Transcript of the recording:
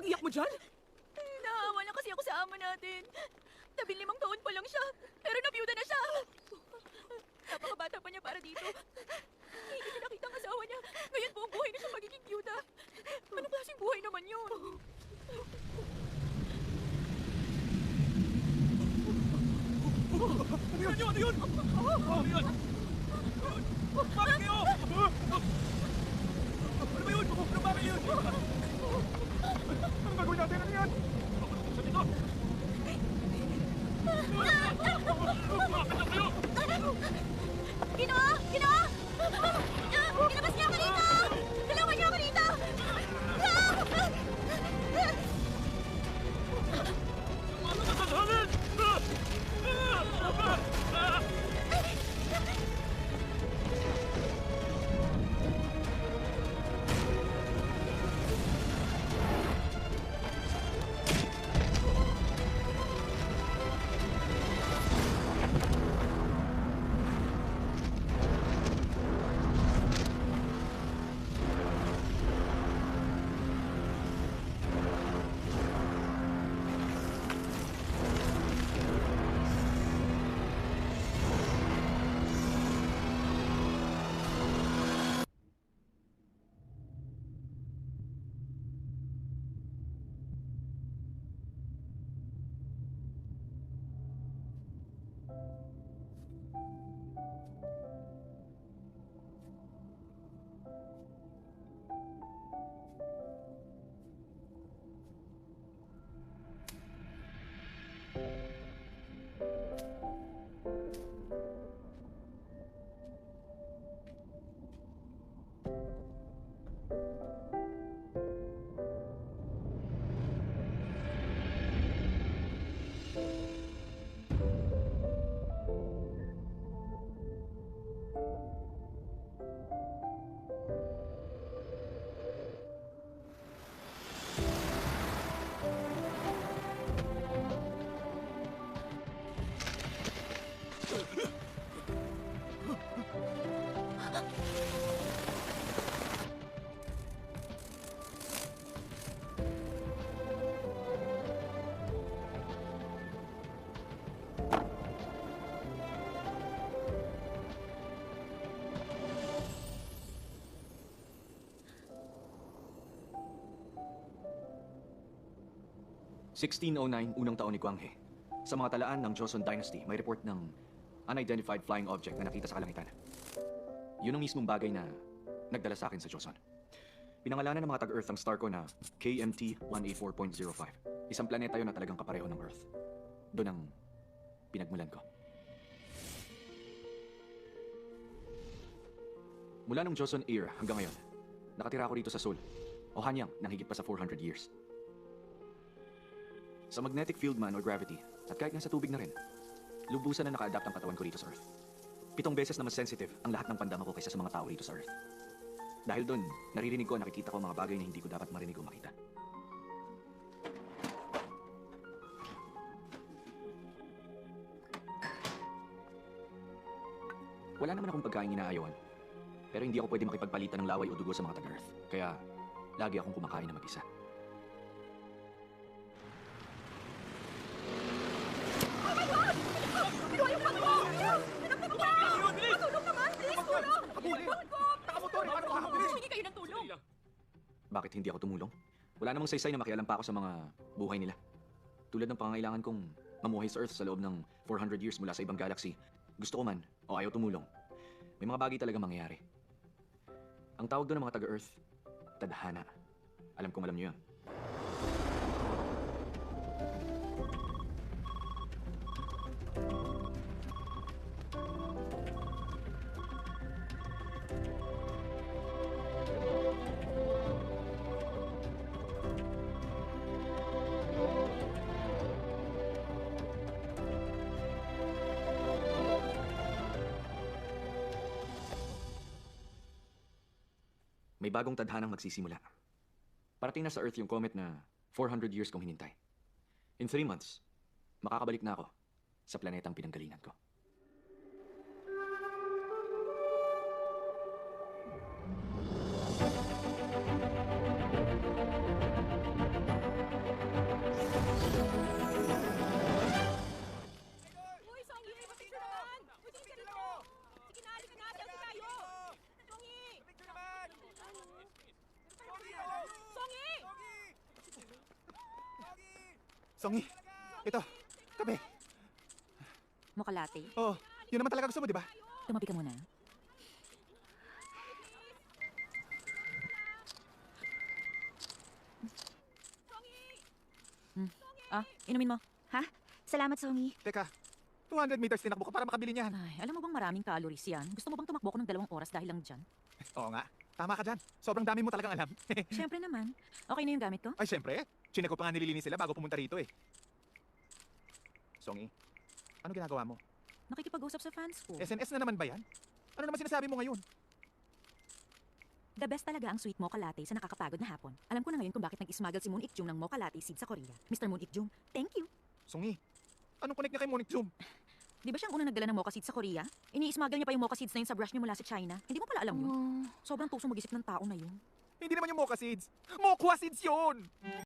iyak mo dyan? Naawa lang kasi ako sa ama natin. 15 taon pa lang siya, pero nabiyuda na siya. Napakabata pa niya para dito. Hindi niya nakita ang asawa niya. Ngayon buong buhay na siya magiging biyuda. Anong klaseng buhay naman yun? Ano yun? Ano yun? Ano yun? Bakit kayo? Ano ba yun? Ano bakit yun? Ano gagawin natin? Ano yan? Sa dito? Bakit na kayo? Ginoo! Ginoo! Ilabas niyo ako dito! Dalawan niyo ako dito! Ano ba sasabihin? (1609) unang taon ni Guang He. Sa mga talaan ng Joseon Dynasty, may report ng unidentified flying object na nakita sa kalangitan. Yun ang mismong bagay na nagdala sa akin sa Joseon. Pinangalanan ng mga taga-Earth ang star ko na KMT-184.05. Isang planeta yun na talagang kapareho ng Earth. Doon ang pinagmulan ko. Mula nung Joseon era hanggang ngayon, nakatira ako dito sa Seoul, o Hanyang, nang higit pa sa 400 years. Sa magnetic field man o gravity, at kahit nga sa tubig na rin, lubusan na naka-adapt ang katawan ko rito sa Earth. 7 beses na mas sensitive ang lahat ng pandama ko kaysa sa mga tao rito sa Earth. Dahil doon, naririnig ko, nakikita ko mga bagay na hindi ko dapat marinig o makita. Wala naman akong pagkain inaayawan, pero hindi ako pwede makipagpalitan ng laway o dugo sa mga taga-Earth. Kaya, lagi akong kumakain na mag-isa. Bakit hindi ako tumulong? Wala namang saysay na makialam pa ako sa mga buhay nila. Tulad ng pangangailangan kong mamuhay sa Earth sa loob ng 400 years mula sa ibang galaxy. Gusto ko man o ayaw tumulong, may mga bagay talaga mangyayari. Ang tawag doon ng mga taga-Earth, tadhana. Alam kong alam niyo yun. May bagong tadhanang magsisimula. Parating na sa Earth yung comet na 400 years kong hinintay. In 3 months, makakabalik na ako sa planetang pinanggalingan ko. Songi, ito, kape. Mocha latte. Oh, yun naman talaga gusto mo, di ba? Tumabi ka muna. Inumin mo. Salamat, Songi. Teka, 200 meters tinakbo ka para makabili niyan. Ay, alam mo bang maraming calories yan? Gusto mo bang tumakbo ko ng 2 oras dahil lang dyan? Oo nga, tama ka dyan. Sobrang dami mo talagang alam. Siyempre naman. Okay na yung gamit ko? Ay, syempre. Chinek ko pa nga nililinis sila bago pumunta rito eh. Songi, ano ginagawa mo? Nakikipag-usap sa fans ko. SNS na naman ba yan? Ano naman sinasabi mo ngayon? The best talaga ang sweet mocha latte sa nakakapagod na hapon. Alam ko na ngayon kung bakit nag-ismagal si Moon Ik-jum ng mocha latte seed sa Korea. Mr. Moon Ik-jum, thank you. Songi, anong connect niya kay Monique Zoom? Di ba siyang unang nagdala ng mocha seeds sa Korea? Ini-ismagal niya pa yung mocha seeds na yun sa brush niya mula sa China. Hindi mo pala alam yun. Oh. Sobrang tuso mag-isip ng tao na yun. Hindi naman yung mocha seeds. Mokwa seeds yun!